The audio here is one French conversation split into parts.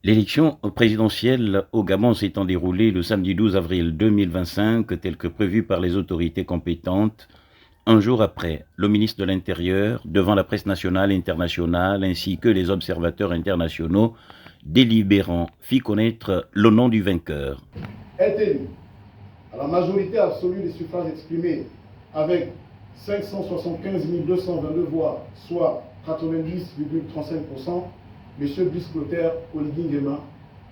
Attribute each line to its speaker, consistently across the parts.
Speaker 1: L'élection présidentielle au Gabon s'étant déroulée le samedi 12 avril 2025, tel que prévu par les autorités compétentes, un jour après, le ministre de l'Intérieur, devant la presse nationale et internationale, ainsi que les observateurs internationaux, délibérant, fit connaître le nom du vainqueur.
Speaker 2: Est élu à la majorité absolue des suffrages exprimés avec 575 222 voix, soit 90,35%, M. Brice Clotaire Oligui.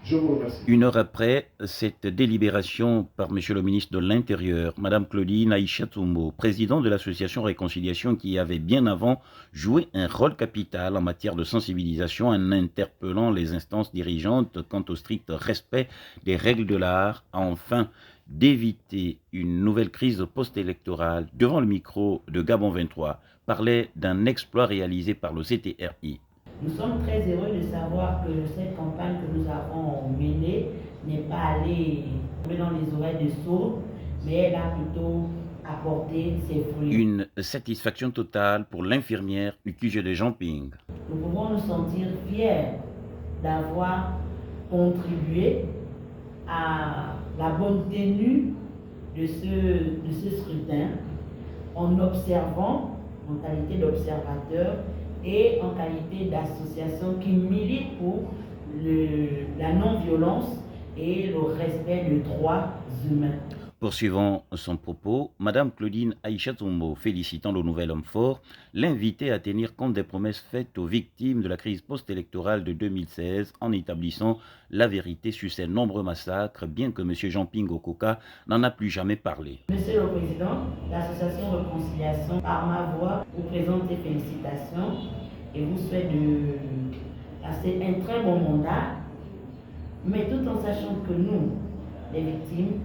Speaker 2: Je vous remercie.
Speaker 1: Une heure après cette délibération par M. le ministre de l'Intérieur, Mme Claudine Aïcha-Toumbo, présidente de l'association Réconciliation, qui avait bien avant joué un rôle capital en matière de sensibilisation en interpellant les instances dirigeantes quant au strict respect des règles de l'art, afin d'éviter une nouvelle crise post-électorale, devant le micro de Gabon 23, parlait d'un exploit réalisé par le CTRI.
Speaker 3: Nous sommes très heureux de savoir que cette campagne que nous avons menée n'est pas allée dans les oreilles des sourds, mais elle a plutôt apporté ses fruits.
Speaker 1: Une satisfaction totale pour l'infirmière du QG de Jamping.
Speaker 3: Nous pouvons nous sentir fiers d'avoir contribué à la bonne tenue de ce scrutin en observant, en qualité d'observateur, et en qualité d'association qui milite pour la non-violence et le respect des droits humains.
Speaker 1: Poursuivant son propos, Mme Claudine Aïcha-Toumbo, félicitant le nouvel homme fort, l'invitait à tenir compte des promesses faites aux victimes de la crise post-électorale de 2016 en établissant la vérité sur ces nombreux massacres, bien que M. Jamping Okoka n'en a plus jamais parlé.
Speaker 3: Monsieur le Président, l'association Réconciliation, par ma voix, vous présente des félicitations et vous souhaite de passer un très bon mandat, mais tout en sachant que nous, les victimes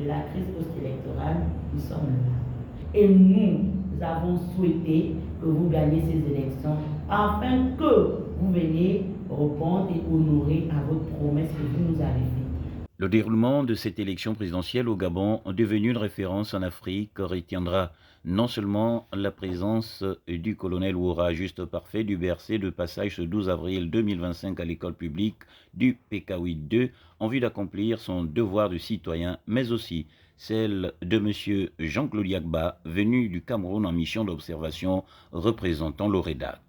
Speaker 3: de la crise post-électorale, nous sommes là. Et nous avons souhaité que vous gagnez ces élections afin que vous veniez répondre et honorer à votre promesse que vous nous avez faite.
Speaker 1: Le déroulement de cette élection présidentielle au Gabon, devenu une référence en Afrique, retiendra non seulement la présence du colonel Oura, juste parfait, du BRC de passage ce 12 avril 2025 à l'école publique du PK8 2 en vue d'accomplir son devoir de citoyen, mais aussi celle de M. Jean-Claude Yagba, venu du Cameroun en mission d'observation représentant l'OREDAC.